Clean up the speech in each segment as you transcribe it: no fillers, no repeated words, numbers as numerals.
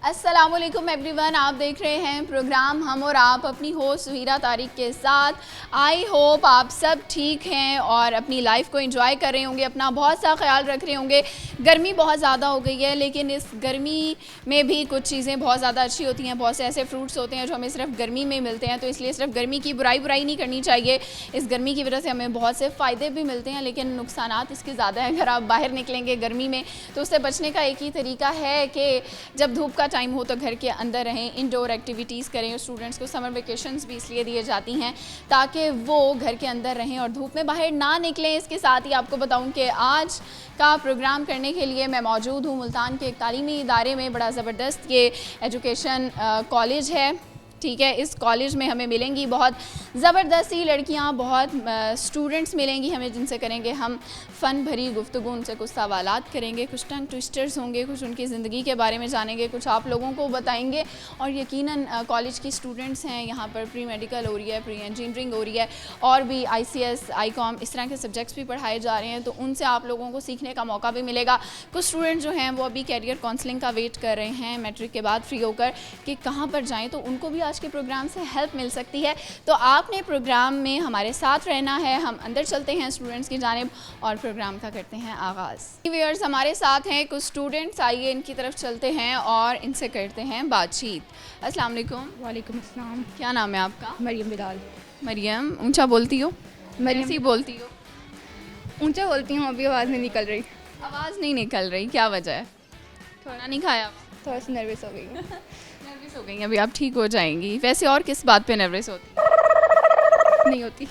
अस्सलामुअलैकुम एवरीवन, आप देख रहे हैं प्रोग्राम हम और आप अपनी होस्ट वीरा तारिक के साथ। आई होप आप सब ठीक हैं और अपनी लाइफ को एंजॉय कर रहे होंगे, अपना बहुत सा ख्याल रख रहे होंगे। गर्मी बहुत ज़्यादा हो गई है, लेकिन इस गर्मी में भी कुछ चीज़ें बहुत ज़्यादा अच्छी होती हैं। बहुत से ऐसे फ्रूट्स होते हैं जो हमें सिर्फ गर्मी में मिलते हैं, तो इसलिए सिर्फ गर्मी की बुराई नहीं करनी चाहिए। इस गर्मी की वजह से हमें बहुत से फ़ायदे भी मिलते हैं, लेकिन नुकसानात इसके ज़्यादा हैं। अगर आप बाहर निकलेंगे गर्मी में तो उससे बचने का एक ही तरीका है कि जब धूप का टाइम हो तो घर के अंदर रहें, इंडोर एक्टिविटीज़ करें। स्टूडेंट्स को समर वेकेशंस भी इसलिए दिए जाती हैं ताकि वो घर के अंदर रहें और धूप में बाहर ना निकलें। इसके साथ ही आपको बताऊं कि आज का प्रोग्राम करने के लिए मैं मौजूद हूँ मुल्तान के एक तालीमी इदारे में। बड़ा ज़बरदस्त ये एजुकेशन कॉलेज है, ठीक है। इस कॉलेज में हमें मिलेंगी बहुत ज़बरदस्ती लड़कियां, बहुत स्टूडेंट्स मिलेंगी हमें, जिनसे करेंगे हम फ़न भरी गुफ्तगू, उनसे कुछ सवालात करेंगे, कुछ टंग ट्विस्टर्स होंगे, कुछ उनकी ज़िंदगी के बारे में जानेंगे, कुछ आप लोगों को बताएंगे। और यकीनन कॉलेज की स्टूडेंट्स हैं, यहाँ पर प्री मेडिकल हो रही है, प्री इंजीनियरिंग हो रही है और भी ICS ICOM इस तरह के सब्जेक्ट्स भी पढ़ाए जा रहे हैं, तो उनसे आप लोगों को सीखने का मौका भी मिलेगा। कुछ स्टूडेंट जो हैं वो अभी कैरियर काउंसलिंग का वेट कर रहे हैं मैट्रिक के बाद फ्री होकर कि कहाँ पर जाएँ, तो उनको भी आज के प्रोग्राम से हेल्प मिल सकती है। तो आपने प्रोग्राम में हमारे साथ रहना है। हम अंदर चलते हैं स्टूडेंट्स की जानिब और प्रोग्राम का करते हैं आगाज़। व्यूअर्स हमारे साथ हैं कुछ स्टूडेंट्स, आइए इनकी तरफ चलते हैं और इनसे करते हैं बातचीत। अस्सलाम वालेकुम। वालेकुम अस्सलाम। क्या नाम है आपका? मरियम बिलाल। मरियम, ऊंचा बोलती हो? मरियम कैसी बोलती हो? ऊंचा बोलती हूँ, अभी आवाज़ नहीं निकल रही। आवाज़ नहीं निकल रही, क्या वजह है? खाना नहीं खाया? थोड़ा सी नर्वस हो गई हूँ। नर्वस हो गई, अभी आप ठीक हो जाएंगी। वैसे और किस बात पे नर्वस होती? नहीं होती।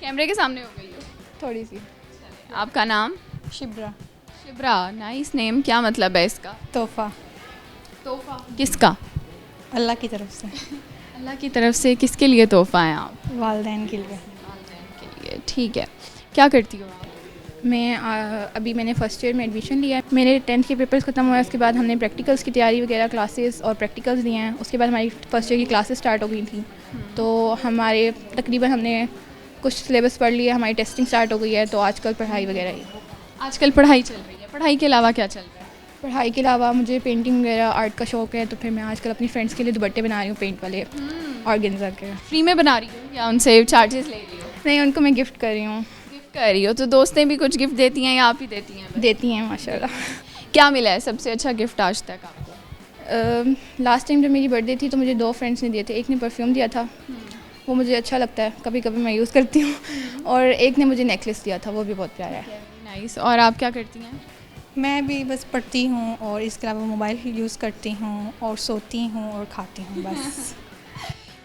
कैमरे के सामने हो गई हो? थोड़ी सी। आपका नाम? शिब्रा। Shibra, nice name. क्या मतलब है इसका? तोहफ़ा। तोहफा किसका? अल्लाह की तरफ से। अल्लाह की तरफ से। किसके लिए तोहफा है आप? वालदैन के लिए। वालिदैन के लिए, ठीक है। क्या करती हो आप? मैं अभी मैंने फ़र्स्ट ईयर में एडमिशन लिया है। मेरे 10th के पेपर्स ख़त्म हुए, उसके बाद हमने प्रैक्टिकल्स की तैयारी वगैरह क्लासेस और प्रैक्टिकल्स दिए हैं। उसके बाद हमारी फ़र्स्ट ईयर की क्लासेस स्टार्ट हो गई थी, तो हमारे तकरीबन हमने कुछ सिलेबस पढ़ लिया, हमारी टेस्टिंग स्टार्ट हो गई है। तो आजकल पढ़ाई वगैरह ही। आजकल पढ़ाई चल रही है। पढ़ाई के अलावा क्या चल रहा है? पढ़ाई के अलावा मुझे पेंटिंग वगैरह आर्ट का शौक़ है, तो फिर मैं आजकल अपनी फ्रेंड्स के लिए दुपट्टे बना रही हूँ, पेंट वाले ऑर्गेन्जा के। फ्री में बना रही हो या उनसे चार्जेस ले रही हो? नहीं, उनको मैं गिफ्ट कर रही हूँ। गिफ्ट कर रही हो, तो दोस्तें भी कुछ गिफ्ट देती हैं या आप ही देती हैं? देती हैं माशाल्लाह। क्या मिला है सबसे अच्छा गिफ्ट आज तक आपको? लास्ट टाइम जब मेरी बर्थडे थी तो मुझे 2 फ्रेंड्स ने दिए थे। एक ने परफ्यूम दिया था, वो मुझे अच्छा लगता है, कभी कभी मैं यूज़ करती हूँ, और एक ने मुझे नेकलेस दिया था, वो भी बहुत प्यारा है। नाइस। और आप क्या करती हैं? मैं भी बस पढ़ती हूँ और इसके अलावा मोबाइल यूज़ करती हूँ और सोती हूँ और खाती हूँ बस।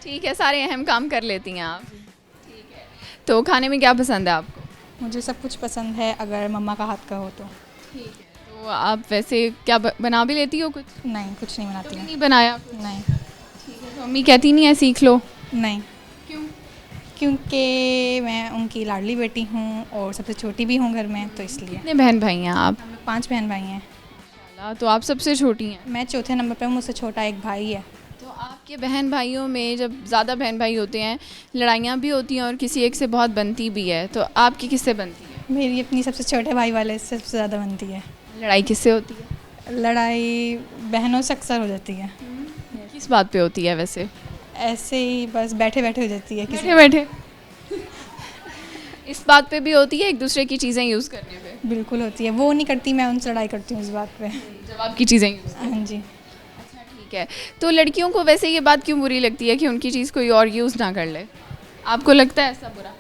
ठीक है, सारे अहम काम कर लेती हैं आप। ठीक है, तो खाने में क्या पसंद है आपको? मुझे सब कुछ पसंद है अगर मम्मा का हाथ का हो तो। ठीक है, तो आप वैसे क्या बना भी लेती हो कुछ? नहीं, कुछ नहीं बनाती कभी हूँ। नहीं बनाया? नहीं। ठीक है, तो मम्मी कहती नहीं है सीख लो? नहीं, क्यों? क्योंकि मैं उनकी लाडली बेटी हूँ और सबसे छोटी भी हूँ घर में, तो इसलिए। कितने बहन भाई हैं आप? 5 बहन भाई हैं। माशाल्लाह, तो आप सबसे छोटी हैं। मैं चौथे नंबर पर हूँ, मुझसे छोटा एक भाई है। तो आपके बहन भाइयों में जब ज़्यादा बहन भाई होते हैं, लड़ाइयाँ भी होती हैं और किसी एक से बहुत बनती भी है, तो आपकी किससे बनती है? मेरी अपनी सबसे छोटे भाई वाले से सबसे ज़्यादा बनती है। लड़ाई किससे होती है? लड़ाई बहनों से अक्सर हो जाती है। किस बात पे होती है वैसे? ऐसे ही बस बैठे बैठे हो जाती है किसी। बैठे बैठे इस बात पे भी होती है, एक दूसरे की चीज़ें यूज़ करने पे? बिल्कुल होती है, वो नहीं करती, मैं उनसे लड़ाई करती हूँ इस बात पे। जब आपकी चीज़ें यूज़। हाँ जी। अच्छा, ठीक है। तो लड़कियों को वैसे ये बात क्यों बुरी लगती है कि उनकी चीज़ कोई और यूज़ ना कर ले? आपको लगता है ऐसा बुरा?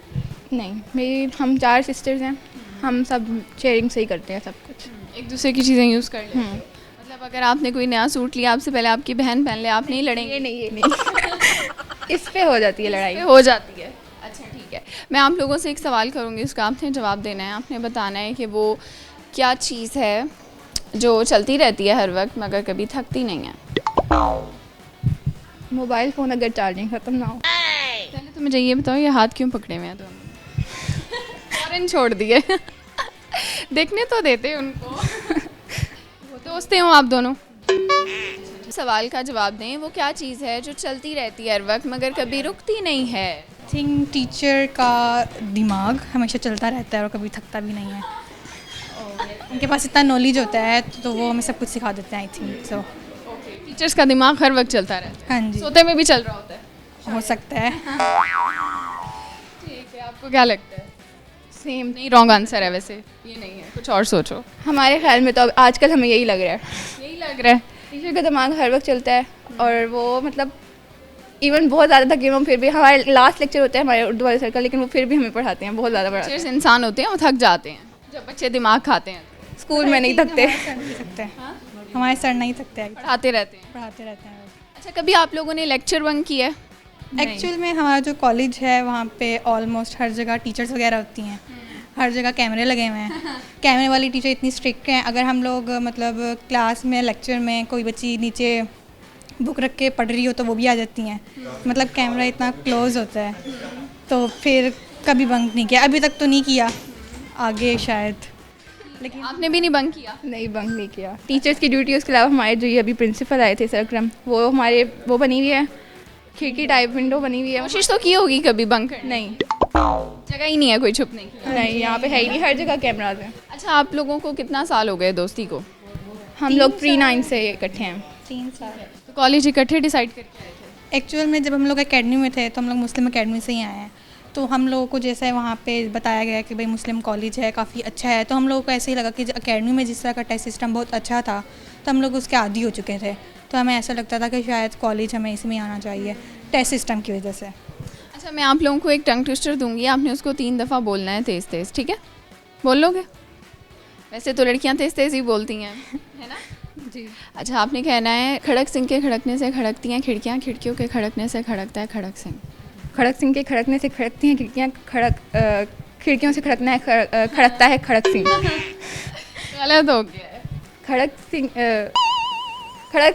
नहीं, हम 4 सिस्टर्स हैं, हम सब शेयरिंग से ही करते हैं सब कुछ। एक दूसरे की चीज़ें यूज़ कर ले। मतलब अगर आपने कोई नया सूट लिया, आपसे पहले आपकी बहन पहन ले, आप नहीं लड़ेंगे? ये नहीं। इस पे हो जाती है लड़ाई। हो जाती है। अच्छा, ठीक है। मैं आप लोगों से एक सवाल करूँगी, उसका आपने जवाब देना है। आपने बताना है कि वो क्या चीज़ है जो चलती रहती है हर वक्त मगर कभी थकती नहीं है? मोबाइल फ़ोन अगर चार्जिंग ख़त्म ना हो। पहले तो मुझे ये बताओ, ये हाथ क्यों पकड़े हुए हैं तो? फ़ौरन छोड़ दिए। देखने तो देते उनको। वो दोस्तें हो आप दोनों? सवाल का जवाब दें। वो क्या चीज़ है जो चलती रहती है हर वक्त मगर कभी रुकती नहीं है? थिंक टीचर का दिमाग हमेशा चलता रहता है और कभी थकता भी नहीं है। उनके पास इतना नॉलेज होता है तो वो हमें सब कुछ सिखा देते हैं, I think so. Okay, teachers का दिमाग हर वक्त चलता रहता है, हाँ जी, सोते में भी चल रहा होता है। हो सकता है। ठीक है, आपको क्या लगता है? सेम। नहीं, रॉन्ग आंसर है वैसे, ये नहीं है, कुछ और सोचो। हमारे ख्याल में तो अब आजकल हमें यही लग रहा है, यही लग रहा है। टीचर का दिमाग हर वक्त चलता है और वो मतलब इवन बहुत ज़्यादा थके हम फिर भी, हमारे लास्ट लेक्चर होता है हमारे उर्दू वाले सर का, लेकिन वो फिर भी हमें पढ़ाते हैं, बहुत ज़्यादा पढ़ाते टीचर्स इंसान होते हैं, वो थक जाते हैं जब बच्चे दिमाग खाते हैं, हैं। स्कूल में नहीं थकते। हमारे सर नहीं थकते, हमारे सर नहीं थकते, पढ़ाते रहते हैं। पढ़ाते रहते हैं। अच्छा, कभी आप लोगों ने लेक्चर बंक किया है? एक्चुअल में हमारा जो कॉलेज है वहाँ पे ऑलमोस्ट हर जगह टीचर्स वगैरह होती हैं, हर जगह कैमरे लगे हुए हैं। कैमरे वाली टीचर इतनी स्ट्रिक्ट हैं, अगर हम लोग मतलब क्लास में लेक्चर में कोई बच्ची नीचे बुक रख के पढ़ रही हो तो वो भी आ जाती हैं, मतलब कैमरा इतना क्लोज होता है। तो फिर कभी बंक नहीं किया, अभी तक तो नहीं किया, आगे शायद। लेकिन आपने भी नहीं बंक किया? नहीं, बंक नहीं किया। टीचर्स की ड्यूटी, उसके अलावा हमारे जो ये अभी प्रिंसिपल आए थे सर अकरम, वो हमारे वो बनी हुई है, खिड़की टाइप विंडो बनी हुई है। कोशिश तो की होगी कभी बंक करने? नहीं, जगह ही नहीं है कोई छुपने की। नहीं, यहाँ पे है ही नहीं, हर जगह कैमराज हैं। अच्छा, आप लोगों को कितना साल हो गए दोस्ती को? हम लोग प्री-9 से इकट्ठे हैं। 3 साल। तो कॉलेज इकट्ठे डिसाइड करके आए थे? एक्चुअल में जब हम लोग एकेडमी में थे तो हम लोग मुस्लिम एकेडमी से ही आए हैं, तो हम लोगों को जैसे वहाँ पे बताया गया कि भाई मुस्लिम कॉलेज है, काफ़ी अच्छा है, तो हम लोगों को ऐसे ही लगा कि एकेडमी में जिस तरह का टेस्ट सिस्टम बहुत अच्छा था तो हम लोग उसके आदी हो चुके थे, तो हमें ऐसा लगता था कि शायद कॉलेज हमें इसमें आना चाहिए टेस्ट सिस्टम की वजह से। अच्छा, मैं आप लोगों को एक टंग ट्विस्टर दूंगी, आपने उसको 3 दफ़ा बोलना है तेज़ तेज़, ठीक है? बोल लोगे? वैसे तो लड़कियां तेज़ तेज़ ही बोलती हैं, है ना? जी। अच्छा, आपने कहना है खड़क सिंह के खड़कने से खड़कती हैं खिड़कियाँ, खिड़कियों के खड़कने से खड़कता है खड़क सिंह। खड़क सिंह के खड़कने से खड़कती हैं खिड़कियाँ, खिड़कियों से खड़कना है खड़कता है खड़क सिंह। गलत हो गया है। खड़क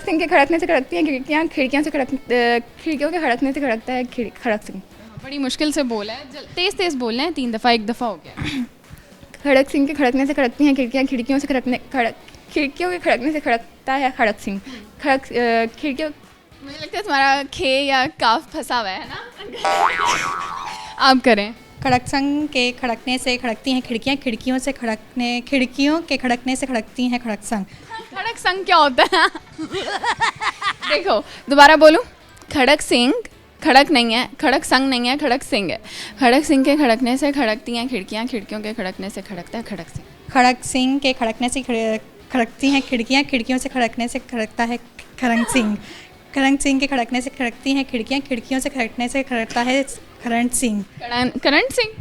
सिंह के खड़कने से खड़कती हैं खिड़कियाँ, खिड़कियों से खिड़कियों के खड़कने से खड़कता है खड़क सिंह। बड़ी मुश्किल से बोला है, तेज़ तेज़ बोलना है, 3 दफ़ा, 1 दफ़ा हो गया। खड़क सिंह के खड़कने से खड़कती हैं खिड़कियाँ, खिड़कियों के खड़कने से खड़कता है खड़क सिंह। खिड़कियों, मुझे लगता है तुम्हारा खे या काफ फंसा हुआ है ना। आप करें। खड़क संग के खड़कने से खड़कती हैं खिड़कियाँ, खिड़कियों के खड़कने से खड़कती हैं खड़क संग। खड़क संग क्या होता है? देखो, दोबारा बोलूं। खड़क सिंह, खड़क नहीं है, खड़क संग नहीं है, खड़क सिंह है। खड़क सिंह के खड़कने से खड़कती हैं खिड़कियाँ, खिड़कियों के खड़कने से खड़कता है खड़क सिंह। खड़क सिंह के खड़कने से खड़कती हैं खिड़कियाँ, खिड़कियों से खड़कने से खड़कता है खड़क सिंह। खड़क सिंह के खड़कने से खड़कती हैं खिड़कियाँ, खिड़कियों से खड़कने से खड़कता है current Singh. Current Singh.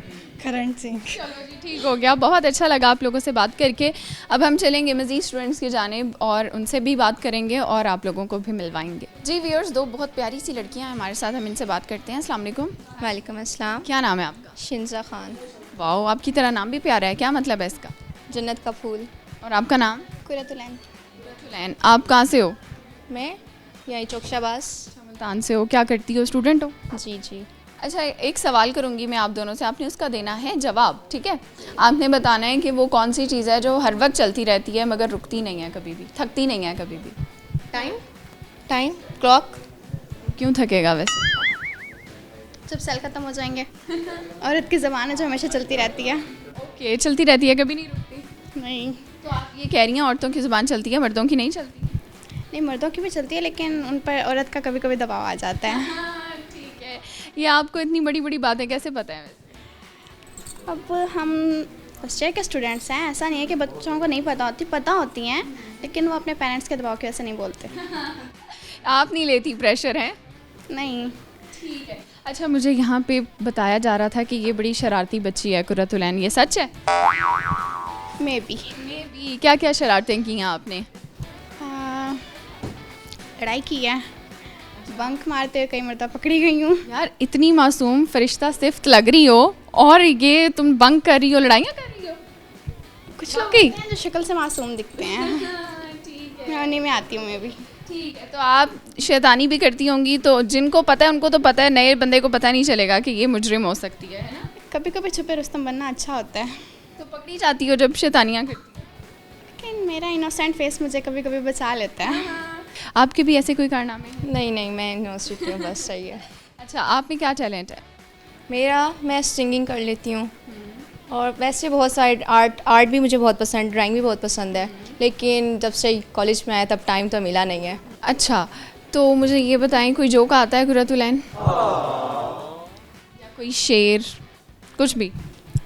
Current Singh. चलो जी, ठीक हो गया, बहुत अच्छा लगा आप लोगों से बात करके। अब हम चलेंगे मज़ीद स्टूडेंट्स की जानिब और उनसे भी बात करेंगे और आप लोगों को भी मिलवाएंगे। जी व्यूअर्स, 2 बहुत प्यारी सी लड़कियां हैं हमारे साथ, हम इनसे बात करते हैं। अस्सलाम वालेकुम। वालेकुम अस्सलाम। क्या नाम है आपका? शिंजा खान। वाह, आपकी तरह नाम भी प्यारा है, क्या मतलब है इसका? जन्नत का फूल। और आपका नाम? कुरतुलैन। कुरतुलैन। आप कहाँ से हो? मैं यहीं चौकशाबाज। मुल्तान से हो। क्या करती हो? स्टूडेंट हो? जी जी। अच्छा, एक सवाल करूंगी मैं आप दोनों से, आपने उसका देना है जवाब, ठीक है? आपने बताना है कि वो कौन सी चीज़ है जो हर वक्त चलती रहती है मगर रुकती नहीं है कभी भी, थकती नहीं है कभी भी। Time clock. क्यों थकेगा वैसे? जब सेल ख़त्म हो जाएंगे। औरत की ज़बान है जो हमेशा चलती रहती है। ओके, चलती रहती है, कभी नहीं रुकती। नहीं तो आप ये कह रही हैं औरतों की ज़ुबान चलती है, मर्दों की नहीं चलती? नहीं, मर्दों की भी चलती है, लेकिन उन पर औरत का कभी कभी दबाव आ जाता है। ठीक है। ये आपको इतनी बड़ी बड़ी बातें कैसे पता है वैसे? अब हम फर्स्ट ईयर के स्टूडेंट्स हैं, ऐसा नहीं है कि बच्चों को नहीं पता होती हैं, लेकिन वो अपने पेरेंट्स के दबाव की वजह से नहीं बोलते। आप नहीं लेती प्रेशर है? नहीं। ठीक है। अच्छा, मुझे यहाँ पे बताया जा रहा था कि ये बड़ी शरारती बच्ची है कुरतुलैन, ये सच है? May be. क्या क्या शरारतें की हैं आपने? लड़ाई की है, बंक मारते हुए कई मरतबा पकड़ी गई हूँ। यार, इतनी मासूम फरिश्ता सिफ्त लग रही हो और ये तुम बंक कर रही हो, लड़ाइयाँ कर रही हो। कुछ लोग होते हैं जो शक्ल से मासूम दिखते हैं। मैं उन्हीं में आती हूँ मैं भी। ठीक है, तो आप शैतानी भी करती होंगी, तो जिनको पता है उनको तो पता है, नए बंदे को पता नहीं चलेगा कि ये मुजरिम हो सकती है ना? कभी कभी छुपे रुस्तम बनना अच्छा होता है। तो पकड़ी जाती हो जब शैतानियाँ करती हो? लेकिन मेरा इनोसेंट फेस मुझे कभी कभी बचा लेता है। आपके भी ऐसे कोई कारनामे हैं? नहीं, मैं यूनिवर्सिटी में बस सही है। अच्छा, आप में क्या टैलेंट है? मैं सिंगिंग कर लेती हूँ, और वैसे बहुत सारे आर्ट भी मुझे बहुत पसंद, ड्राइंग भी बहुत पसंद है, लेकिन जब से कॉलेज में आया तब टाइम तो मिला नहीं है। अच्छा, तो मुझे ये बताएं कोई जोक आता है कुर्रतुलैन या कोई शेर, कुछ भी?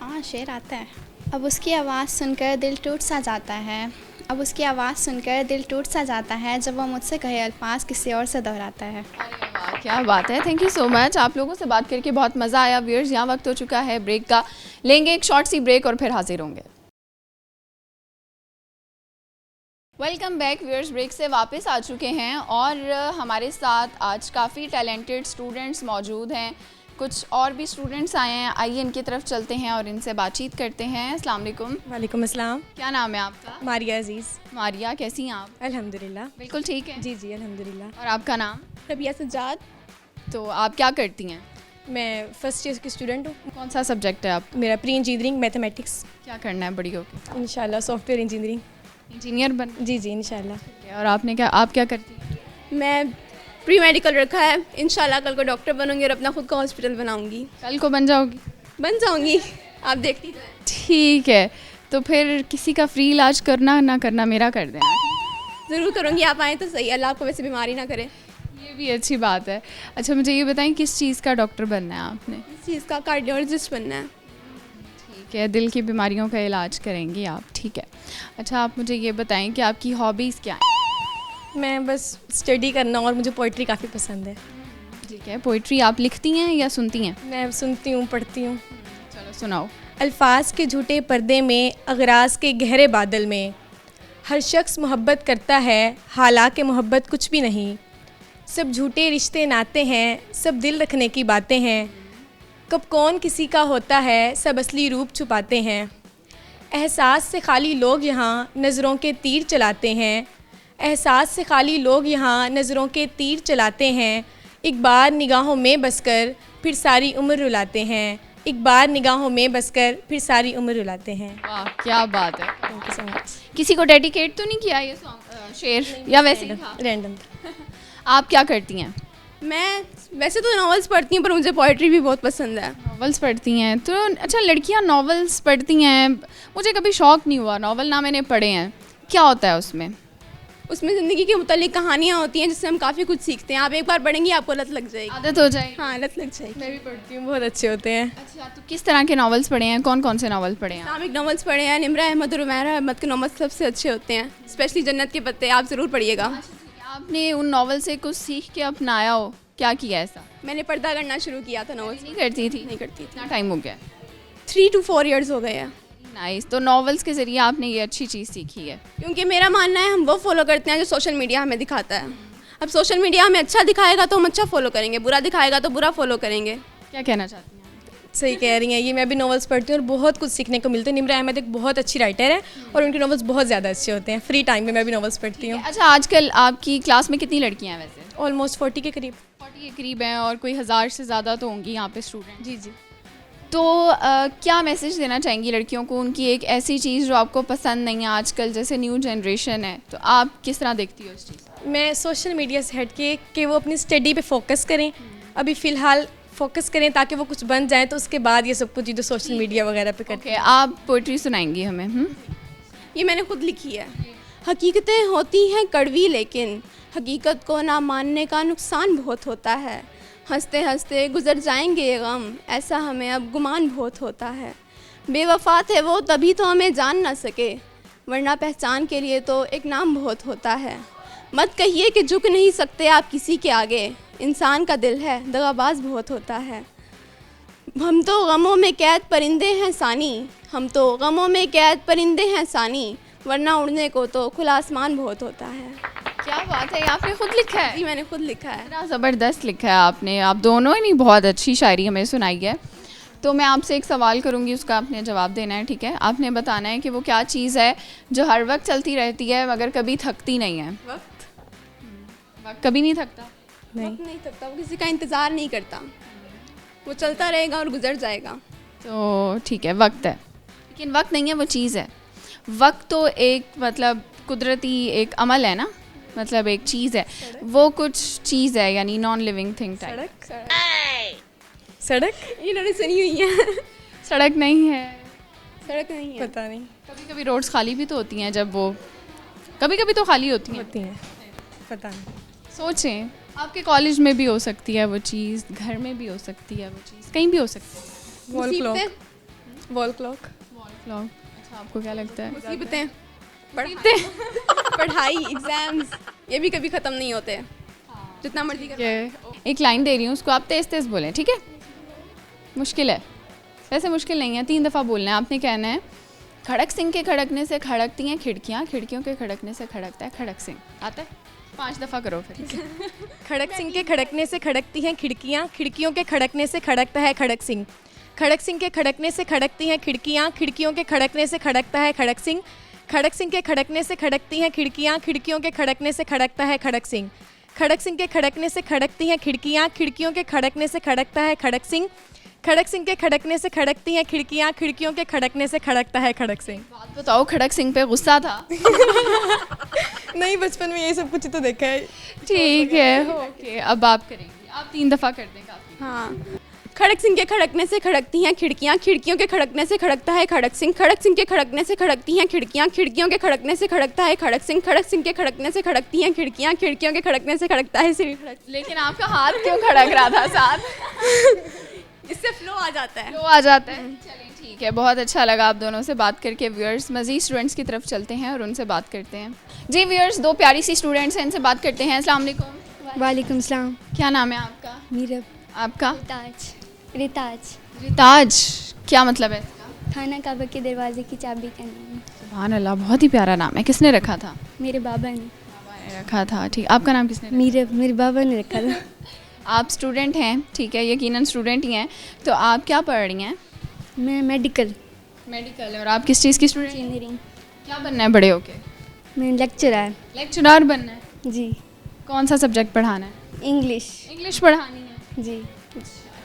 हाँ, शेर आता है। अब उसकी आवाज़ सुनकर दिल टूट सा जाता है, अब उसकी आवाज़ सुनकर दिल टूट सा जाता है, जब वो मुझसे कहे अल्फाज किसी और से दोहराता है। अरे वाह, क्या बात है। थैंक यू सो मच, आप लोगों से बात करके बहुत मज़ा आया। व्यूअर्स, यहाँ वक्त हो चुका है ब्रेक का, लेंगे एक शॉर्ट सी ब्रेक और फिर हाजिर होंगे। वेलकम बैक व्यूअर्स, ब्रेक से वापस आ चुके हैं और हमारे साथ आज काफ़ी टैलेंटेड स्टूडेंट्स मौजूद हैं। कुछ और भी स्टूडेंट्स आए हैं, आइए इनकी तरफ चलते हैं और इनसे बातचीत करते हैं। अस्सलाम वालेकुम। वालेकुम अस्सलाम। क्या नाम है आपका? मारिया अजीज़। मारिया, कैसी हैं आप? अल्हम्दुलिल्लाह। बिल्कुल ठीक है। जी जी अल्हम्दुलिल्लाह। और आपका नाम? रबिया सज्जाद। तो आप क्या करती हैं? मैं फर्स्ट ईयर की स्टूडेंट हूँ। कौन सा सब्जेक्ट है आप? मेरा प्री इंजीनियरिंग मैथमेटिक्स। क्या करना है बड़ी होकर? इंशाल्लाह सॉफ्टवेयर इंजीनियरिंग। इंजीनियर बन? जी जी इंशाल्लाह। ठीक है। और आप क्या करती हैं? मैं प्री मेडिकल रखा है, इंशाल्लाह कल को डॉक्टर बनूंगी और अपना खुद का हॉस्पिटल बनाऊंगी। कल को बन जाओगी? बन जाऊंगी, आप देखती रहें। ठीक है, तो फिर किसी का फ्री इलाज करना ना करना मेरा कर देना। ज़रूर करूंगी, आप आएँ तो सही। अल्लाह आपको वैसे बीमारी ना करे। ये भी अच्छी बात है। अच्छा, मुझे ये बताएं किस चीज़ का डॉक्टर बनना है आपने? इस चीज़ का कार्डियोलॉजिस्ट बनना है। ठीक है, दिल की बीमारियों का इलाज करेंगी आप। ठीक है। अच्छा, आप मुझे ये बताएं कि आपकी हॉबीज़ क्या हैं? मैं बस स्टडी करना और मुझे पोइट्री काफ़ी पसंद है। ठीक है, पोइट्री आप लिखती हैं या सुनती हैं? मैं सुनती हूँ, पढ़ती हूँ। चलो सुनाओ। अल्फाज के झूठे पर्दे में, अगराज के गहरे बादल में, हर शख्स मोहब्बत करता है, हालांकि मोहब्बत कुछ भी नहीं। सब झूठे रिश्ते नाते हैं, सब दिल रखने की बातें हैं। कब कौन किसी का होता है, सब असली रूप छुपाते हैं। एहसास से खाली लोग यहाँ नज़रों के तीर चलाते हैं, एहसास से खाली लोग यहाँ नज़रों के तीर चलाते हैं। एक बार निगाहों में बसकर फिर सारी उम्र रुलाते हैं, एक बार निगाहों में बसकर फिर सारी उम्र रुलाते हैं। वाह, क्या बात है। Thank you so much. किसी को डेडिकेट तो नहीं किया ये सॉन्ग, शेर, या वैसे ही था? रैंडम। आप क्या करती हैं? मैं वैसे तो नॉवेल्स पढ़ती हूँ, पर मुझे पोइट्री भी बहुत पसंद है। नॉवेल्स पढ़ती हैं तो अच्छा, लड़कियां नॉवेल्स पढ़ती हैं, मुझे कभी शौक़ नहीं हुआ नॉवल, ना मैंने पढ़े हैं। क्या होता है उसमें? उसमें ज़िंदगी के मुतालिक कहानियाँ होती हैं जिससे हम काफ़ी कुछ सीखते हैं। आप एक बार पढ़ेंगी आपको लत लग जाएगी। आदत हो जाएगी। हाँ, लत लग जाएगी। मैं भी पढ़ती हूँ, बहुत अच्छे होते हैं। अच्छा, तो किस तरह के नॉवेल्स पढ़े हैं? कौन कौन से नॉवेल पढ़े हैं? इस्लामिक नॉवेल्स पढ़े हैं, निम्रा अहमद और उमैरा अहमद के नॉवेल्स सबसे अच्छे होते हैं, स्पेशली जन्नत के पत्ते, आप ज़रूर पढ़िएगा। आपने उन नॉवेल से कुछ सीख के अपनाया हो, क्या किया ऐसा? मैंने पर्दा करना शुरू किया था नॉवेल्स। नहीं करती थी? नहीं करती थी। कितना टाइम हो गया? 3 to 4 years हो गए हैं। नाइस। तो नॉवेल्स के ज़रिए आपने ये अच्छी चीज़ सीखी है। क्योंकि मेरा मानना है हम वो फॉलो करते हैं जो सोशल मीडिया हमें दिखाता है। अब सोशल मीडिया हमें अच्छा दिखाएगा तो हम अच्छा फॉलो करेंगे, बुरा दिखाएगा तो बुरा फॉलो करेंगे। क्या कहना चाहती हैं? सही कह रही हैं, ये मैं भी नॉवेल्स पढ़ती हूँ और बहुत कुछ सीखने को मिलता है। निम्रा अहमद एक बहुत अच्छी राइटर है और उनके नॉवेल्स बहुत ज़्यादा अच्छे होते हैं। फ्री टाइम में मैं भी नॉवेल्स पढ़ती हूँ। अच्छा, आजकल आपकी क्लास में कितनी लड़कियाँ हैं वैसे? ऑलमोस्ट 40 के करीब। 40 के करीब हैं और कोई 1000 से ज़्यादा तो होंगी यहाँ पे स्टूडेंट। जी जी। तो क्या मैसेज देना चाहेंगी लड़कियों को, उनकी एक ऐसी चीज़ जो आपको पसंद नहीं है आजकल, जैसे न्यू जनरेशन है, तो आप किस तरह देखती हो उस चीज़? मैं सोशल मीडिया से हट के कि वो अपनी स्टडी पे फोकस करें, अभी फ़िलहाल फोकस करें ताकि वो कुछ बन जाए, तो उसके बाद ये सब कुछ जो सोशल मीडिया वगैरह पे करते ओके, आप पोइट्री सुनाएंगी हमें? ये मैंने खुद लिखी है। हकीकतें होती हैं कड़वी, लेकिन हकीकत को ना मानने का नुकसान बहुत होता है। हंसते हंसते गुजर जाएंगे ये गम, ऐसा हमें अब गुमान बहुत होता है। बेवफा थे वो तभी तो हमें जान ना सके, वरना पहचान के लिए तो एक नाम बहुत होता है। मत कहिए कि झुक नहीं सकते आप किसी के आगे, इंसान का दिल है दगाबाज बहुत होता है। हम तो गमों में कैद परिंदे हैं सानी, हम तो गमों में कैद परिंदे हैं सानी, वरना उड़ने को तो खुला आसमान बहुत होता है। क्या बात है, आपने खुद लिखा है? जी मैंने खुद लिखा है। इतना ज़बरदस्त लिखा है आपने, आप दोनों ही नहीं, बहुत अच्छी शायरी हमें सुनाई है। तो मैं आपसे एक सवाल करूंगी, उसका आपने जवाब देना है, ठीक है? आपने बताना है कि वो क्या चीज़ है जो हर वक्त चलती रहती है मगर कभी थकती नहीं है। वक्त कभी नहीं थकता? वक्त नहीं थकता, वो किसी का इंतज़ार नहीं करता, वो चलता रहेगा और गुजर जाएगा। तो ठीक है, वक्त है, लेकिन वक्त नहीं है, वो चीज़ है। वक्त तो एक मतलब कुदरती एक अमल है ना, मतलब एक चीज़ है, वो कुछ चीज़ है, यानी नॉन लिविंग थिंग टाइप। सड़क इन्होंने सुनी हुई है। सड़क नहीं है? सड़क नहीं है। पता नहीं, कभी कभी रोड्स खाली भी तो होती हैं, जब वो कभी कभी तो खाली होती हैं। होती हैं, पता नहीं। सोचें, आपके कॉलेज में भी हो सकती है वो चीज़, घर में भी हो सकती है वो चीज़, कहीं भी हो सकती है। Wall clock. मुसीबतें वॉल क्लॉक। Wall clock. अच्छा, आपको क्या लगता है? मुसीबतें पढ़ाई एग्ज़ाम्स ये भी कभी ख़त्म नहीं होते, जितना मर्जी कर। एक लाइन दे रही हूँ, उसको आप तेज़ तेज़ बोलें, ठीक है? मुश्किल है, वैसे मुश्किल नहीं है, 3 दफ़ा बोलना है। आपने कहना है खड़क सिंह के खड़कने से खड़कती हैं खिड़कियाँ, खिड़कियों के खड़कने से खड़कता है खड़क सिंह। आता है? 5 दफ़ा करो फिर। खड़क सिंह के खड़कने से खड़कती हैं खिड़कियाँ, खिड़कियों के खड़कने से खड़कता है खड़क सिंह। खड़क सिंह के खड़कने से खड़कती हैं खिड़कियाँ, खिड़कियों के खड़कने से खड़कता है खड़क सिंह। खड़क सिंह के खड़कने से खड़कती हैं खिड़कियाँ, खिड़कियों के खड़कने से खड़कता है खड़क सिंह। खड़क सिंह के खड़कने से खड़कती हैं खिड़कियाँ, खिड़कियों के खड़कने से खड़कता है खड़क सिंह। खड़क सिंह के खड़कने से खड़कती हैं खिड़कियाँ, खिड़कियों के खड़कने से खड़कता है खड़क सिंह। बात बताओ, खड़क सिंह पे गुस्सा था? नहीं, बचपन में ये सब कुछ तो देखा है। ठीक है, ओके, अब आप करेंगी। आप 3 दफ़ा कर दें काफ़ी। हाँ। खड़क सिंह के खड़कने से खड़कती हैं खिड़कियाँ, खिड़कियों के खड़कने से खड़कता है खड़क सिंह। खड़क सिंह के खड़कने से खड़कती हैं खिड़कियाँ, खिड़कियों के खड़कने से खड़कता है खड़क सिंह। खड़क सिंह के खड़कने से खड़कती हैं खिड़कियाँ, खिड़कियों के खड़कने से खड़कता है सिंह। लेकिन आपका हाथ क्यों खड़क रहा था साथ? इससे फ्लो आ जाता है। लो आ जाता है। चलिए ठीक है, बहुत अच्छा लगा आप दोनों से बात करके। व्यूअर्स, मज़ीद स्टूडेंट्स की तरफ चलते हैं और उनसे बात करते हैं। जी व्यूअर्स, 2 प्यारी सी स्टूडेंट्स हैं, इनसे बात करते हैं। अस्सलाम वालेकुम। वालेकुम सलाम। क्या नाम है आपका? मीरब। आपका? रिताज। रिताज, क्या मतलब है इसका? खाना काबा के दरवाजे की चाबी का नाम। सुभान अल्लाह, बहुत ही प्यारा नाम है। किसने रखा था? मेरे बाबा ने। बाबा ने रखा था। ठीक, आपका नाम किसने रखा? मीरब, मेरे बाबा ने रखा था। आप स्टूडेंट हैं, ठीक है, यकीनन स्टूडेंट ही हैं। तो आप क्या पढ़ रही हैं? मैं मेडिकल मेडिकल। और आप किस चीज़ की स्टूडेंट? इंजीनियरिंग। क्या बनना है बड़े होके? मैं लेक्चरर। लेक्चरर बनना है। जी। कौन सा सब्जेक्ट पढ़ाना है? इंग्लिश। इंग्लिश पढ़ानी है। जी।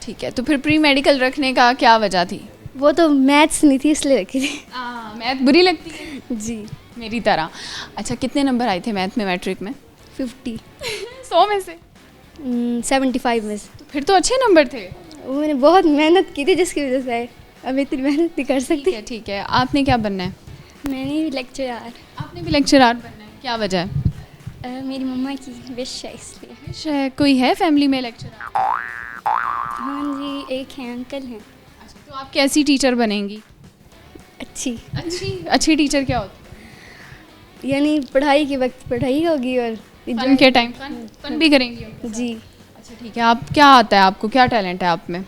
ठीक है, तो फिर प्री मेडिकल रखने का क्या वजह थी? वो तो मैथ्स नहीं थी इसलिए रखी थी। मैथ बुरी लगती है? जी। मेरी तरह। अच्छा, कितने नंबर आए थे मैथ में मैट्रिक में? 50। 100 में से? 75 में से। तो फिर तो अच्छे नंबर थे। वो मैंने बहुत मेहनत की थी जिसकी वजह से अब इतनी मेहनत नहीं कर सकती। ठीक है, ठीक है। आपने क्या बनना है? मैंने भी लेक्चरर। आपने भी लेक्चरर बनना है, क्या वजह है? मेरी मम्मा की विश है इसलिए। विश है? कोई है फैमिली में लेक्चरर? हाँ जी, एक है, अंकल हैं। अच्छा, तो आप कैसी टीचर बनेंगी? अच्छी। अच्छी टीचर क्या होती यानी पढ़ाई के वक्त पढ़ाई होगी और है? फन के टाइम फन भी करेंगी उनके साथ? जी। अच्छा ठीक है, आप क्या आता है आपको, क्या टैलेंट है आप में?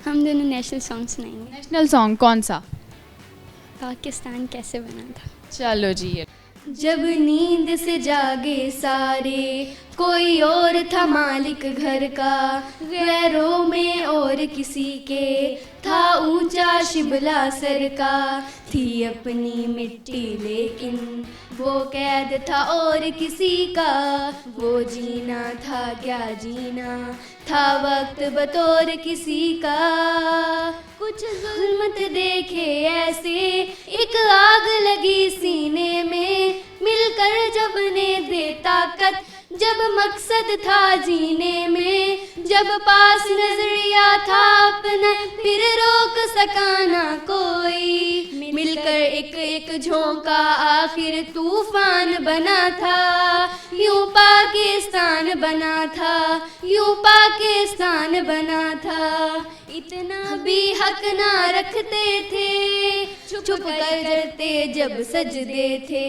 हम दोनों नेशनल सॉन्ग सुनाएंगे। नेशनल सॉन्ग कौन सा? पाकिस्तान कैसे बना था। चलो जी। ये जब नींद से जागे सारे, कोई और था मालिक घर का, गैरों में और किसी के था ऊंचा शिबला सर का। थी अपनी मिट्टी लेकिन वो कैद था और किसी का, वो जीना था क्या जीना था वक्त बतौर किसी का। कुछ जुल्मत देखे ऐसे, एक आग लगी सीने में, मिलकर जब ने दे ताकत, जब मकसद था जीने में, जब पास नजरिया था अपना फिर रोक सका ना कोई, मिलकर एक एक झोंका आखिर तूफान बना था, यूं पाकिस्तान बना था, यूं पाकिस्तान बना था। इतना भी हक ना रखते थे, छुप कर डरते जब सजदे थे,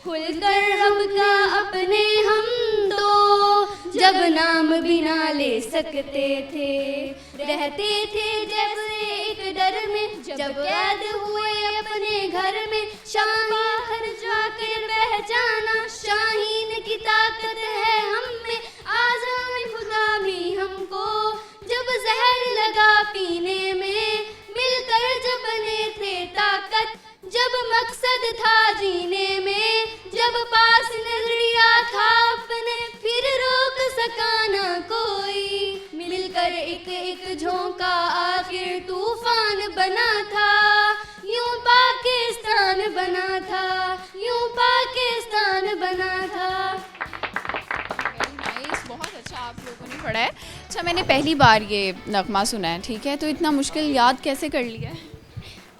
खुलकर रब का अपने हम तो जब नाम भी ना ले सकते थे। रहते थे जैसे एक डर में, जब कैद हुए अपने घर में, शाह बाहर जाकर पहचाना, शाहीन की ताकत है हम में, आज़ाद खुदा भी हमको जब जहर लगा पीने में, मिलकर जब बने थे ताकत, जब मकसद था जीने में, जब पास नजरिया था अपने फिर रोक सका ना कोई, मिलकर एक एक झोंका आखिर तूफान बना था, यूं पाकिस्तान बना था, यूं पाकिस्तान बना था। बहुत अच्छा आप लोगों ने पढ़ा है। अच्छा, मैंने पहली बार ये नगमा सुना है, ठीक है, तो इतना मुश्किल याद कैसे कर लिया है?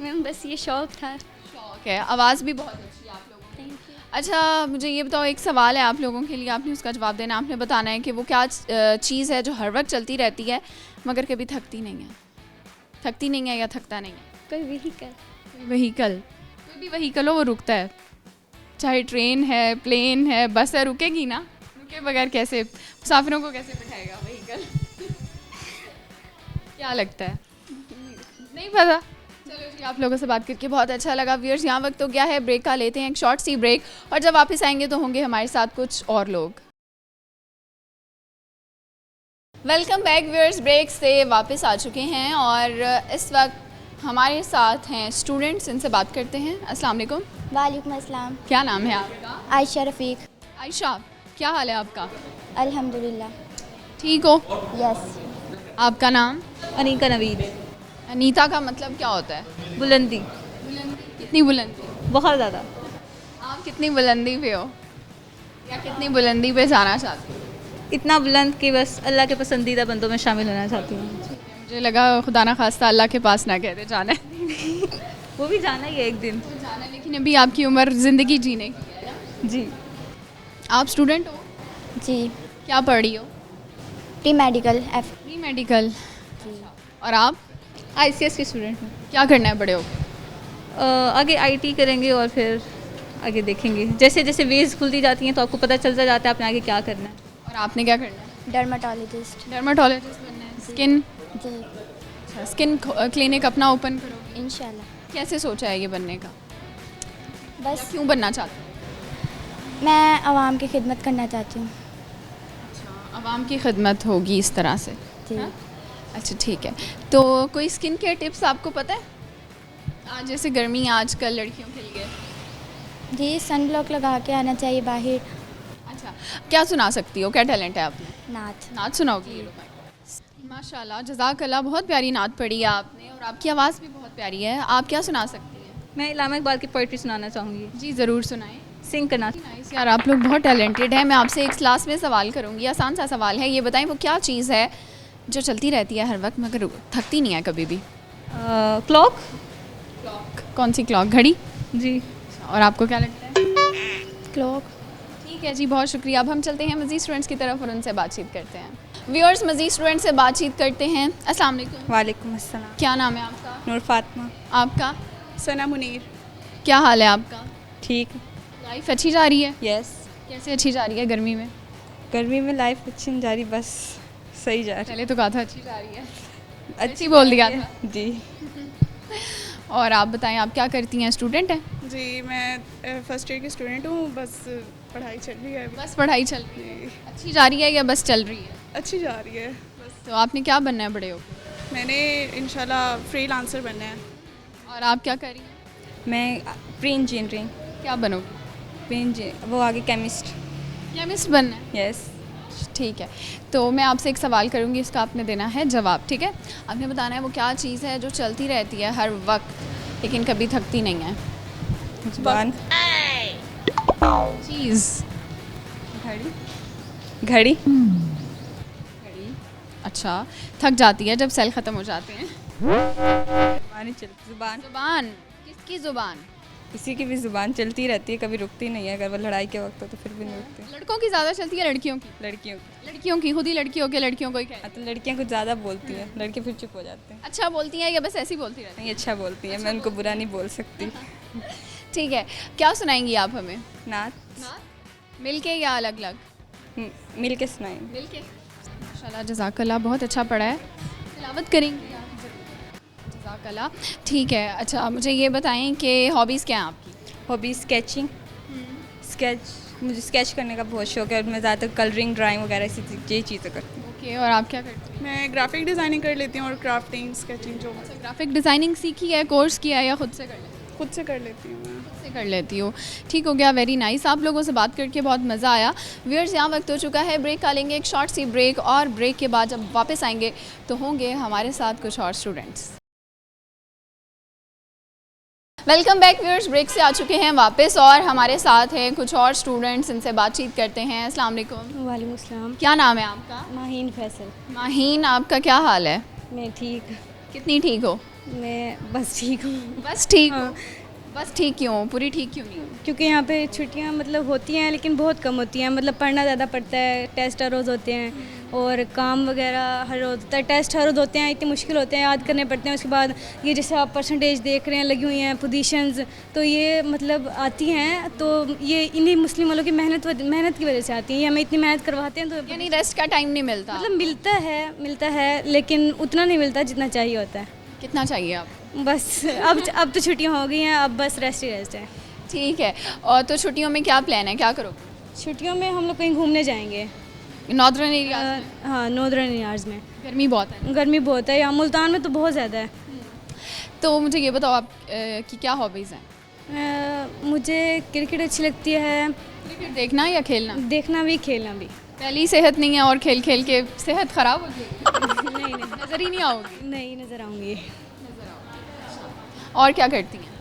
मैम बस ये शौक़ था। शौक है, आवाज़ भी बहुत अच्छी है आप लोगों की। अच्छा मुझे ये बताओ, एक सवाल है आप लोगों के लिए, आपने उसका जवाब देना। आपने बताना है कि वो क्या चीज़ है जो हर वक्त चलती रहती है मगर कभी थकती नहीं है। थकती नहीं है या थकता नहीं है? कोई व्हीकल। कोई भी व्हीकल हो वो रुकता है, चाहे ट्रेन है, प्लेन है, बस है, रुकेगी ना? रुके बगैर कैसे, मुसाफिरों को कैसे बिठाएगा व्हीकल? क्या लगता है? नहीं पता। चलो जी, आप लोगों से बात करके बहुत अच्छा लगा। व्यूअर्स, यहाँ वक्त तो गया है ब्रेक का, लेते हैं एक शॉर्ट सी ब्रेक और जब वापस आएंगे तो होंगे हमारे साथ कुछ और लोग। वेलकम बैक व्यूअर्स, ब्रेक से वापस आ चुके हैं और इस वक्त हमारे साथ हैं स्टूडेंट्स, इनसे बात करते हैं। अस्सलाम वालेकुम। वालेकुम अस्सलाम। क्या नाम है आपका? आयशा रफ़ीक। आयशा, क्या हाल है आपका? अल्हम्दुलिल्लाह। ठीक हो? यस। आपका नाम? अनीका नवीद। अनीता का मतलब क्या होता है? बुलंदी। कितनी बुलंदी? बहुत ज़्यादा। आप कितनी बुलंदी पे हो या कितनी बुलंदी पे जाना चाहते हो? इतना बुलंद कि बस अल्लाह के पसंदीदा बंदों में शामिल होना चाहती हूँ। मुझे लगा खुदा ना खास्ता अल्लाह के पास ना कहते जाना है। वो भी जाना ही है एक दिन। जाना, लेकिन अभी आपकी उम्र ज़िंदगी जीने की है ना? जी। आप स्टूडेंट हो? जी। क्या पढ़ रही हो? Pre medical F. Pre medical. और आप? ICS की स्टूडेंट हूँ। क्या करना है बड़े हो? आगे IT करेंगे और फिर आगे देखेंगे। जैसे जैसे वेज खुलती जाती हैं तो आपको पता चलता जाता है आपने आगे क्या करना है। और आपने क्या करना है? डर्माटोलॉजिस्ट। डर्माटोलॉजिस्ट बनना है। स्किन? जी। अच्छा, स्किन क्लिनिक अपना ओपन करोगे? इंशाल्लाह। कैसे सोचा है ये बनने का? बस क्यों बनना चाहते हो? मैं आवाम की खिदमत करना चाहती हूँ। आवाम की खिदमत होगी इस तरह से। जी। हाँ? अच्छा ठीक है। तो कोई स्किन केयर टिप्स आपको पता है? आज जैसे गर्मी है आजकल लड़कियों के लिए। जी, सन ब्लॉक लगा के आना चाहिए बाहर। अच्छा, क्या सुना सकती हो? क्या टैलेंट है आपने? नात। नात सुनाओगी? माशाल्लाह, जज़ाकल्लाह, बहुत प्यारी नात पढ़ी है आपने और आपकी आवाज़ भी बहुत प्यारी है। आप क्या सुना सकती हैं? मैं इलामा इकबाल की पोइट्री सुनाना चाहूँगी। जी ज़रूर सुनाएं। सिंग करना। नाइस यार, आप लोग बहुत टैलेंटेड हैं। मैं आपसे एक क्लास में सवाल करूँगी, आसान सा सवाल है। ये बताएं वो क्या चीज़ है जो चलती रहती है हर वक्त मगर थकती नहीं है कभी भी? क्लॉक। कौन सी क्लॉक? घड़ी? जी। और आपको क्या लगता है? क्लॉक। ठीक है जी, बहुत शुक्रिया। अब हम चलते हैं मज़ीद स्टूडेंट्स की तरफ और उनसे बातचीत करते हैं। व्यूअर्स, मज़ीद स्टूडेंट से बातचीत करते हैं। अस्सलाम वालेकुम। वालेकुम अस्सलाम। क्या नाम है आपका? नूर फातिमा। आपका? सना मुनीर। क्या हाल है आपका? ठीक। लाइफ अच्छी जा रही है? यस। कैसे अच्छी जा रही है गर्मी में? गर्मी में लाइफ अच्छी नहीं जा रही, बस सही जा रही। पहले तो कहा था अच्छी जा रही है, अच्छी बोल दिया था। जी। और आप बताएं, आप क्या करती हैं? स्टूडेंट हैं? जी, मैं फर्स्ट ईयर की स्टूडेंट हूँ। बस पढ़ाई चल रही है अभी। बस पढ़ाई चल रही है। अच्छी जा रही है या बस चल रही है? अच्छी जा रही है। तो आपने क्या बनना है बड़े होकर? मैंने इंशाल्लाह फ्रीलांसर बनना है। और आप क्या कर रही हैं? मैं प्री इंजीनियरिंग। क्या बनोगी? वो आगे केमिस्ट। केमिस्ट बनना है? यस। ठीक है, तो मैं आपसे एक सवाल करूँगी, इसका आपने देना है जवाब, ठीक है? आपने बताना है वो क्या चीज़ है जो चलती रहती है हर वक्त लेकिन कभी थकती नहीं है? जुबान। चीज़? घड़ी। अच्छा, थक जाती है जब सेल ख़त्म हो जाते हैं। जुबान। ज़ुबान? किसकी ज़ुबान? किसी की भी ज़ुबान चलती रहती है, कभी रुकती नहीं है। अगर वो लड़ाई के वक्त हो तो फिर भी नहीं रुकती। लड़कों की ज़्यादा चलती है लड़कियों की? लड़कियों की। लड़कियों की, खुद ही लड़कियों के लड़कियों को ही कह। तो लड़कियां कुछ ज़्यादा बोलती हैं, लड़के फिर चुप हो जाते हैं। अच्छा बोलती हैं या बस ऐसी बोलती रहती नहीं, अच्छा बोलती हैं, मैं उनको बुरा नहीं बोल सकती। हैं? ठीक है, क्या सुनाएंगी आप हमें? नात। मिल के या अलग अलग? मिल के सुनाएंगे। मिल के। माशाल्लाह, जज़ाकल्लाह, बहुत अच्छा पढ़ा है। तिलावत करेंगी आप? जज़ाकल्लाह। ठीक है, अच्छा मुझे ये बताएं कि हॉबीज़ क्या हैं आपकी? Hobby sketching. मुझे स्केच करने का बहुत शौक है और मैं ज़्यादातर कलरिंग, ड्राइंग वगैरह ये चीज़ें करती हूँ। ओके, और आप क्या करते हैं? मैं ग्राफिक डिज़ाइनिंग कर लेती हूँ और क्राफ्टिंग, स्केचिंग जो ग्राफिक डिज़ाइनिंग सीखी है, कोर्स किया है या खुद से कर लेती हैं? खुद से कर लेती हूँ मैं। खुद से कर लेती हो, ठीक हो गया, वेरी नाइस। आप लोगों से बात करके बहुत मज़ा आया। व्यूअर्स, यहाँ वक्त हो चुका है ब्रेक का, लेंगे एक शॉर्ट सी ब्रेक और ब्रेक के बाद जब वापस आएंगे तो होंगे हमारे साथ कुछ और students. Welcome back viewers, break से आ चुके हैं वापस और हमारे साथ हैं कुछ और स्टूडेंट्स, इनसे बातचीत करते हैं। अस्सलाम वालेकुम। वालेकुम अस्सलाम। क्या नाम है आपका? माहीन फैसल। माहीन, आपका क्या हाल है? मैं ठीक। कितनी ठीक हो? मैं बस ठीक हूँ। बस ठीक हो। बस ठीक क्यों, पूरी ठीक क्यों नहीं? क्योंकि यहाँ पे छुट्टियाँ मतलब होती हैं लेकिन बहुत कम होती हैं, मतलब पढ़ना ज़्यादा पड़ता है, टेस्ट हर रोज़ होते हैं और काम वगैरह हर रोज़ होता है, टेस्ट हर रोज़ होते हैं, इतनी मुश्किल होते हैं, याद करने पड़ते हैं। उसके बाद ये जैसे आप परसेंटेज देख रहे हैं लगी हुई हैं पोजीशंस, तो ये मतलब आती हैं, तो ये इन्हीं मुस्लिम वालों की मेहनत की वजह से आती है। ये हमें इतनी मेहनत करवाते हैं तो यानी रेस्ट का टाइम नहीं मिलता? मतलब मिलता है लेकिन उतना नहीं मिलता जितना चाहिए होता है। कितना चाहिए आप? बस अब तो छुट्टियाँ हो गई हैं, अब बस रेस्ट ही रेस्ट है। ठीक है। और तो छुट्टियों में क्या प्लान है, क्या करोगे? छुट्टियों में हम लोग कहीं घूमने जाएंगे नॉर्दर्न एरिया? हाँ, नॉर्दर्न एरियाज़ में। गर्मी बहुत है? गर्मी बहुत है यहाँ, मुल्तान में तो बहुत ज़्यादा है। तो मुझे ये बताओ आप की क्या हॉबीज़ हैं? मुझे क्रिकेट अच्छी लगती है। क्रिकेट देखना या खेलना? देखना भी, खेलना भी। पहली सेहत नहीं है और खेल खेल के सेहत ख़राब हो गई? नहीं नज़र ही नहीं आओगी? नहीं नज़र आऊँगी। और क्या करती हैं?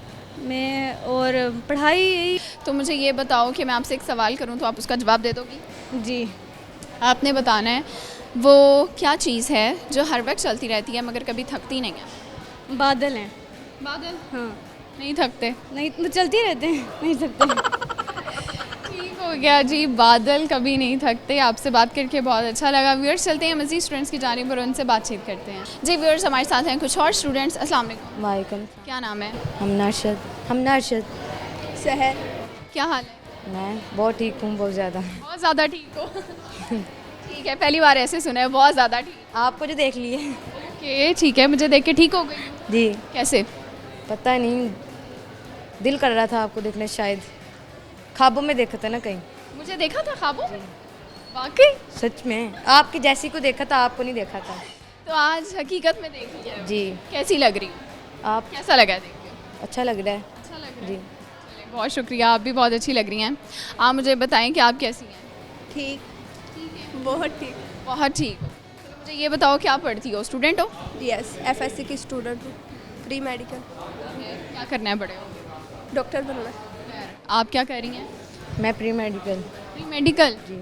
मैं और पढ़ाई यही। तो मुझे ये बताओ कि मैं आपसे एक सवाल करूं तो आप उसका जवाब दे दोगी? जी। आपने बताना है वो क्या चीज़ है जो हर वक्त चलती रहती है मगर कभी थकती नहीं है? बादल हैं। बादल? हाँ। नहीं थकते? नहीं तो चलते रहते हैं, नहीं थकते। ठीक हो गया जी, बादल कभी नहीं थकते। आपसे बात करके बहुत अच्छा लगा। व्यूअर्स चलते हैं मज़ीद स्टूडेंट्स की जानिब और उनसे बातचीत करते हैं। जी व्यूअर्स, हमारे साथ हैं कुछ और स्टूडेंट्स। अस्सलाम वालेकुम। वालेकुम। क्या नाम है? हम नाशद। सहर। क्या हाल है? मैं बहुत ठीक हूँ, बहुत ज़्यादा। बहुत ज़्यादा ठीक हो? ठीक है, पहली बार ऐसे सुना है, बहुत ज़्यादा ठीक। आपको जो देख लिए। ओके ठीक है, मुझे देख के ठीक हो गई। जी। कैसे? पता नहीं, दिल कर रहा था आपको देखने, शायद ख्वाबों में देखा था ना कहीं। मुझे देखा था ख्वाबों में? वाकई? सच में आपकी जैसी को देखा था, आपको नहीं देखा था। तो आज हकीकत में देख लिया। जी। कैसी लग रही? आप कैसा लगा देख के? अच्छा लग रहा है। अच्छा लग रहा जी। है? चलिए, बहुत शुक्रिया, आप भी बहुत अच्छी लग रही हैं। आप मुझे बताएं कि आप कैसी हैं? ठीक, बहुत ठीक। बहुत ठीक हो। तो मुझे ये बताओ क्या पढ़ती हो, स्टूडेंट हो? यस, FSC की स्टूडेंट हूँ, प्री मेडिकल। क्या करना है बड़े हो? डॉक्टर बनना है। आप क्या कर रही हैं? मैं प्री मेडिकल। Pre medical? जी।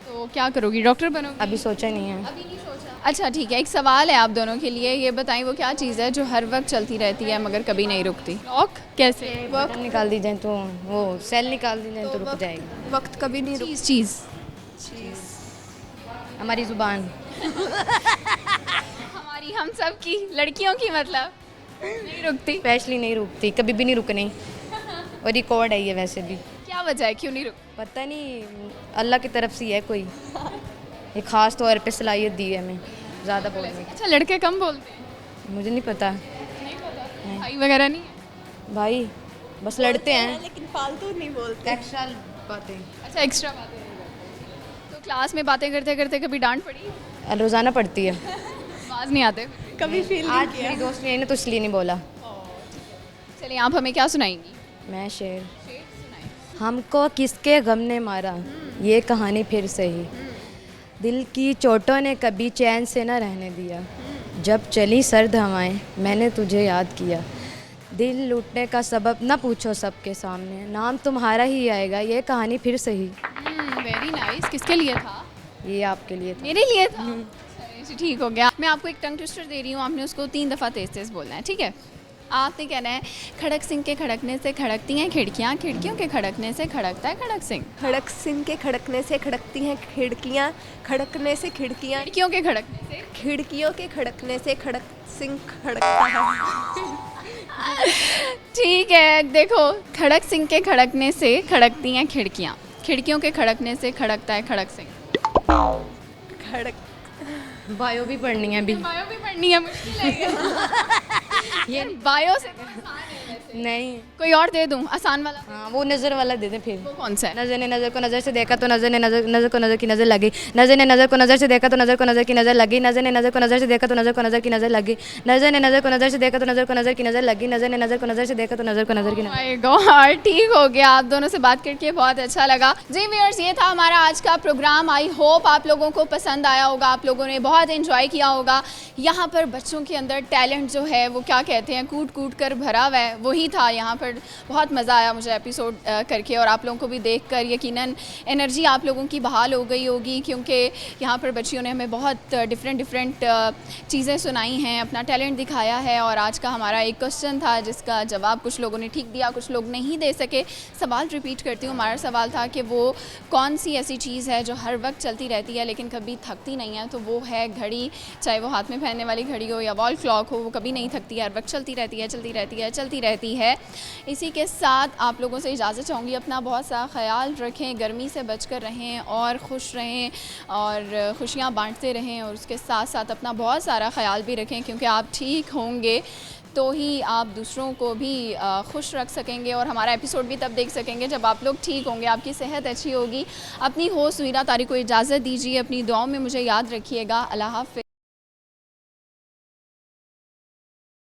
तो क्या करोगी, डॉक्टर बनोगी? अभी सोचा नहीं है। अभी नहीं सोचा। अच्छा ठीक है, एक सवाल है आप दोनों के लिए। ये बताएं वो क्या चीज़ है जो हर वक्त चलती रहती है मगर कभी नहीं रुकती? क्लॉक? कैसे? बटन निकाल दी जाए तो, वो सेल निकाल दी जाए तो रुक जाएगी। वक्त कभी नहीं रुक। चीज़ हमारी ज़ुबान। हमारी, हम सब की, लड़कियों की, मतलब नहीं रुकती। स्पेशली नहीं रुकती, कभी भी नहीं रुकनी। और रिकॉर्ड है ये वैसे भी। क्या वजह है, क्यों नहीं रुक? पता नहीं, अल्लाह की तरफ से है कोई, एक ख़ास तौर पे सलाहियत दी है हमें ज़्यादा बोलने की। अच्छा, लड़के कम बोलते हैं? मुझे नहीं पता। नहीं पता। भाई वगैरह नहीं है? भाई बस लड़ते हैं, लेकिन फालतू नहीं बोलते। एक्स्ट्रा बातें। अच्छा, एक्स्ट्रा बातें नहीं करते। तो क्लास में बातें करते करते कभी डांट पड़ी? रोज़ाना पढ़ती है। आवाज़ नहीं आते? कभी फील नहीं आज किया। मेरी दोस्त ने तो इसलिए नहीं बोला। चलिए, आप हमें क्या सुनाएंगी? मैं शेर। हमको किसके गम ने मारा, ये कहानी फिर से ही। दिल की चोटों ने कभी चैन से न रहने दिया। जब चली सर्द हवाएं मैंने तुझे याद किया। दिल लूटने का सबब न पूछो सबके सामने, नाम तुम्हारा ही आएगा, ये कहानी फिर से ही। Very nice. किसके लिए था? ये आपके लिए था। मेरे लिए था? चलिए जी, ठीक हो गया। मैं आपको एक टंग ट्विस्टर दे रही हूँ, आपने उसको 3 दफ़ा तेज़ तेज़ बोलना है, ठीक है? आपने कहना है खड़क सिंह के खड़कने से खड़कती हैं खिड़कियाँ, खिड़कियों के खड़कने से खड़कता है खड़क सिंह। खड़क सिंह के खड़कने से खड़कती हैं खिड़कियाँ, खड़कने से खिड़कियाँ, खिड़कियों के खड़कने से, खिड़कियों के खड़कने से खड़क सिंह खड़कता है। ठीक है, देखो, खड़क सिंह के खड़कने से खड़कती हैं खिड़कियाँ, खिड़कियों के खड़कने से खड़कता है खड़क सिंह। खड़क। बायो भी पढ़नी है अभी। बायो भी पढ़नी है? मुश्किल है ये बायो से तो आसान है वैसे। नहीं, कोई और दे दूं आसान वाला? हाँ, वो नज़र वाला दे दें फिर। वो कौन सा है? नज़र ने नज़र को नज़र से देखा तो नज़र ने नज़र को नज़र की नज़र लगी। नज़र ने नज़र को नज़र से देखा तो नज़र को नज़र की नज़र लगी। नज़र ने नज़र को नज़र से देखा तो नज़र को नज़र की नज़र लगी। नज़र ने नज़र को नज़र से देखा तो नज़र को नज़र की नज़र लगी। नज़र ने नज़र को नज़र से देखा तो नज़र को नज़र की नज़र। माय गॉड, ठीक हो गया। आप दोनों से बात करके बहुत अच्छा लगा। जी व्यूअर्स, ये था हमारा आज का प्रोग्राम। आई होप आप लोगों को पसंद आया होगा, आप लोगों ने बहुत एंजॉय किया होगा। यहाँ पर बच्चों के अंदर टैलेंट जो है वो क्या कहते हैं, कूट कूट कर भरा हुआ है, वही ही था यहाँ पर। बहुत मज़ा आया मुझे एपिसोड करके, और आप लोगों को भी देखकर यकीनन एनर्जी आप लोगों की बहाल हो गई होगी, क्योंकि यहाँ पर बच्चियों ने हमें बहुत डिफरेंट चीज़ें सुनाई हैं, अपना टैलेंट दिखाया है। और आज का हमारा एक क्वेश्चन था जिसका जवाब कुछ लोगों ने ठीक दिया, कुछ लोग नहीं दे सके। सवाल रिपीट करती हूँ, हमारा सवाल था कि वो कौन सी ऐसी चीज़ है जो हर वक्त चलती रहती है लेकिन कभी थकती नहीं है। तो वो है घड़ी, चाहे वो हाथ में पहनने वाली घड़ी हो या वॉल क्लॉक हो, वो कभी नहीं थकती है, हर वक्त चलती रहती है, चलती रहती है, चलती रहती है। इसी के साथ आप लोगों से इजाज़त चाहूँगी, अपना बहुत सा ख्याल रखें, गर्मी से बचकर रहें और खुश रहें और खुशियाँ बांटते रहें, और उसके साथ साथ अपना बहुत सारा ख्याल भी रखें, क्योंकि आप ठीक होंगे तो ही आप दूसरों को भी खुश रख सकेंगे। और हमारा एपिसोड भी तब देख सकेंगे जब आप लोग ठीक होंगे, आपकी सेहत अच्छी होगी। अपनी होस्ट सुहीरा तारिक को इजाज़त दीजिए, अपनी दुआओं में मुझे याद रखिएगा। अल्लाह हाफ़िज़।